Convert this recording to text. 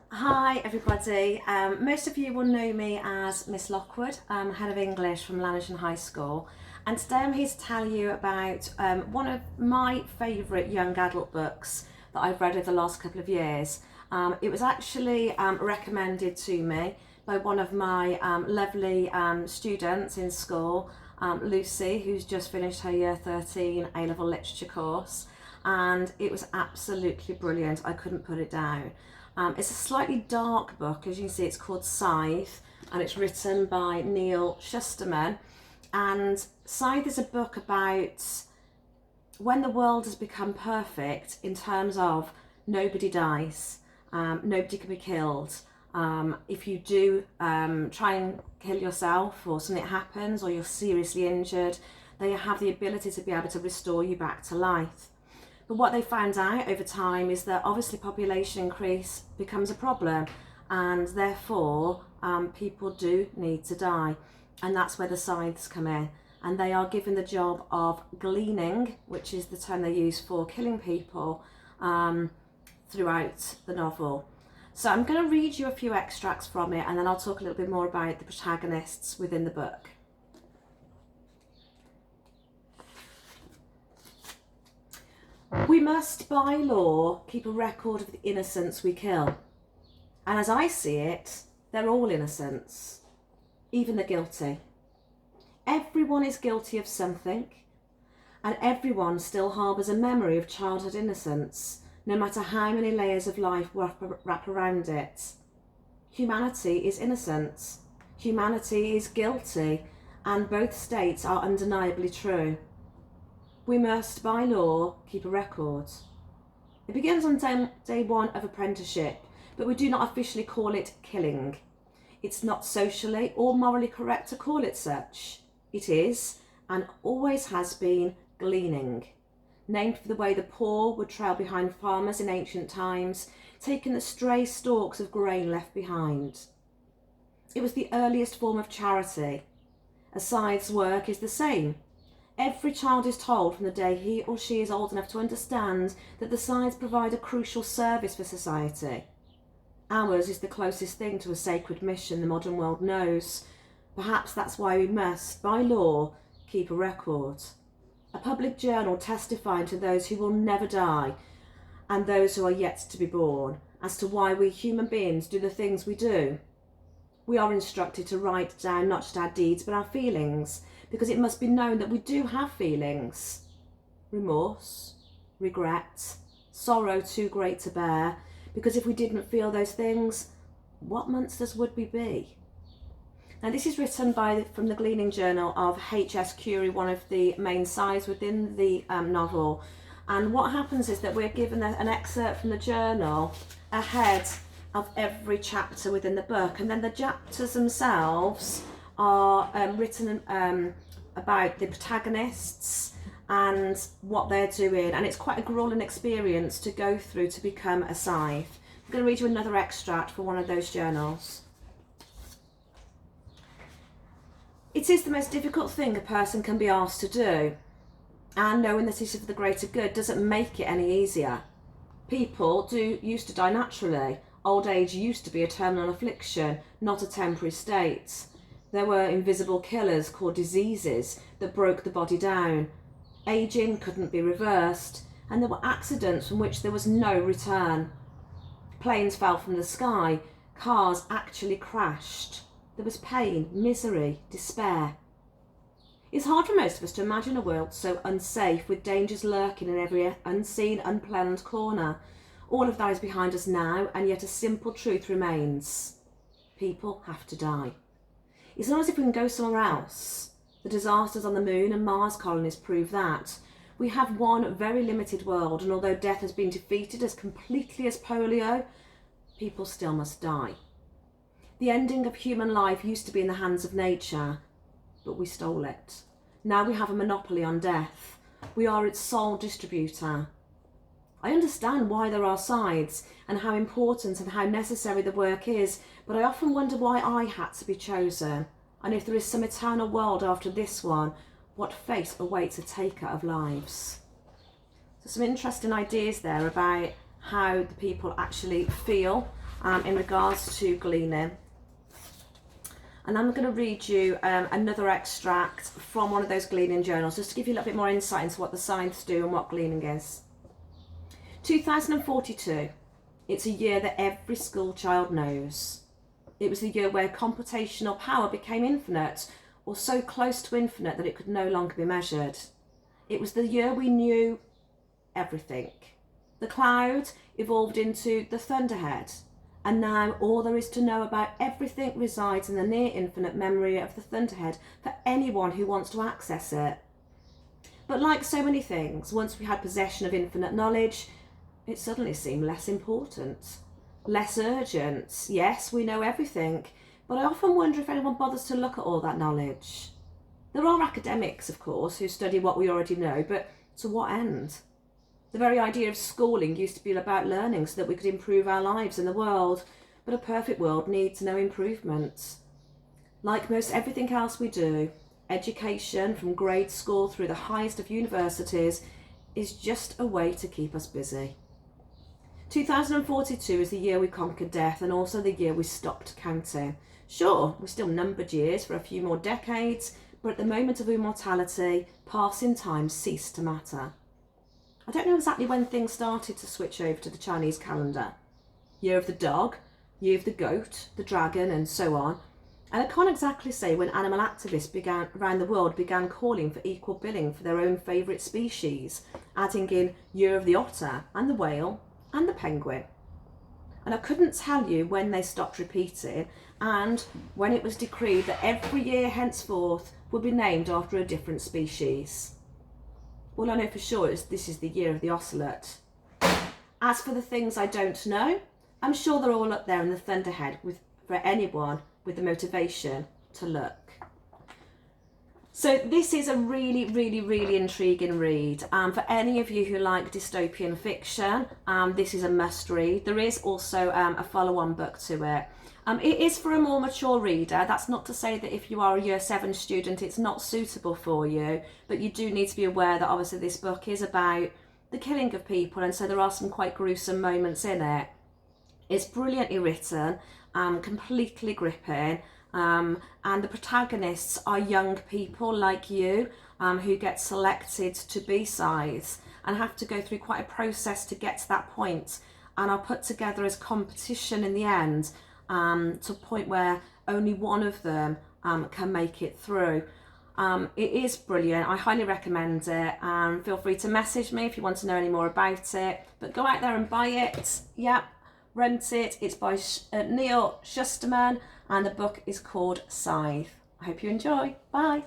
Hi everybody, most of you will know me as Miss Lockwood, Head of English from Llanishen High School, and today I'm here to tell you about one of my favourite young adult books that I've read over the last couple of years. It was actually recommended to me by one of my lovely students in school, Lucy, who's just finished her Year 13 A-Level Literature course, and it was absolutely brilliant. I couldn't put it down. It's a slightly dark book. As you can see, it's called Scythe, and it's written by Neal Shusterman. And Scythe is a book about when the world has become perfect in terms of nobody dies, nobody can be killed. If you do try and kill yourself, or something happens, or you're seriously injured, they have the ability to be able to restore you back to life. But what they found out over time is that obviously population increase becomes a problem, and therefore people do need to die, and that's where the scythes come in, and they are given the job of gleaning, which is the term they use for killing people, throughout the novel. So I'm going to read you a few extracts from it, and then I'll talk a little bit more about the protagonists within the book. We must, by law, keep a record of the innocents we kill. And as I see it, they're all innocents, even the guilty. Everyone is guilty of something, and everyone still harbours a memory of childhood innocence, no matter how many layers of life wrap around it. Humanity is innocent, humanity is guilty, and both states are undeniably true. We must, by law, keep a record. It begins on day one of apprenticeship, but we do not officially call it killing. It's not socially or morally correct to call it such. It is, and always has been, gleaning, named for the way the poor would trail behind farmers in ancient times, taking the stray stalks of grain left behind. It was the earliest form of charity. A scythe's work is the same. Every child is told from the day he or she is old enough to understand that the scythes provide a crucial service for society. Ours is the closest thing to a sacred mission the modern world knows. Perhaps that's why we must, by law, keep a record. A public journal testifying to those who will never die and those who are yet to be born as to why we human beings do the things we do. We are instructed to write down not just our deeds but our feelings, because it must be known that we do have feelings. Remorse, regret, sorrow too great to bear, because if we didn't feel those things, what monsters would we be? Now this is written from the Gleaning journal of H.S. Curie, one of the main scythes within the novel. And what happens is that we're given an excerpt from the journal ahead of every chapter within the book, and then the chapters themselves are written about the protagonists and what they're doing, and it's quite a grueling experience to go through to become a scythe. I'm going to read you another extract from one of those journals. It is the most difficult thing a person can be asked to do, and knowing that it is for the greater good doesn't make it any easier. People used to die naturally. Old age used to be a terminal affliction, not a temporary state. There were invisible killers called diseases that broke the body down. Aging couldn't be reversed, and there were accidents from which there was no return. Planes fell from the sky, cars actually crashed. There was pain, misery, despair. It's hard for most of us to imagine a world so unsafe, with dangers lurking in every unseen, unplanned corner. All of that is behind us now, and yet a simple truth remains. People have to die. It's not as if we can go somewhere else. The disasters on the Moon and Mars colonies prove that. We have one very limited world, and although death has been defeated as completely as polio, people still must die. The ending of human life used to be in the hands of nature, but we stole it. Now we have a monopoly on death. We are its sole distributor. I understand why there are scythes and how important and how necessary the work is, but I often wonder why I had to be chosen, and if there is some eternal world after this one, what fate awaits a taker of lives. So some interesting ideas there about how the people actually feel in regards to Gleaning. And I'm going to read you another extract from one of those Gleaning journals, just to give you a little bit more insight into what the Scythes do and what Gleaning is. 2042. It's a year that every school child knows. It was the year where computational power became infinite, or so close to infinite that it could no longer be measured. It was the year we knew everything. The cloud evolved into the thunderhead, and now all there is to know about everything resides in the near infinite memory of the thunderhead for anyone who wants to access it. But like so many things, once we had possession of infinite knowledge, it suddenly seemed less important, less urgent. Yes, we know everything, but I often wonder if anyone bothers to look at all that knowledge. There are academics, of course, who study what we already know, but to what end? The very idea of schooling used to be about learning so that we could improve our lives in the world, but a perfect world needs no improvement. Like most everything else we do, education from grade school through the highest of universities is just a way to keep us busy. 2042 is the year we conquered death, and also the year we stopped counting. Sure, we still numbered years for a few more decades, but at the moment of immortality, passing time ceased to matter. I don't know exactly when things started to switch over to the Chinese calendar. Year of the dog, year of the goat, the dragon, and so on. And I can't exactly say when animal activists around the world began calling for equal billing for their own favourite species, adding in year of the otter and the whale and the penguin. And I couldn't tell you when they stopped repeating and when it was decreed that every year henceforth would be named after a different species. All I know for sure is this is the year of the ocelot. As for the things I don't know, I'm sure they're all up there in the thunderhead for anyone with the motivation to look. So this is a really, really, really intriguing read. For any of you who like dystopian fiction, this is a must read. There is also a follow-on book to it. It is for a more mature reader. That's not to say that if you are a year 7 student, it's not suitable for you, but you do need to be aware that obviously this book is about the killing of people, and so there are some quite gruesome moments in it. It's brilliantly written, completely gripping, and the protagonists are young people like you who get selected to be Scythes and have to go through quite a process to get to that point, and are put together as competition in the end, to a point where only one of them can make it through. It is brilliant. I highly recommend it. Feel free to message me if you want to know any more about it, but go out there and buy it. Yep, rent it. It's by Neal Shusterman, and the book is called Scythe. I hope you enjoy. Bye.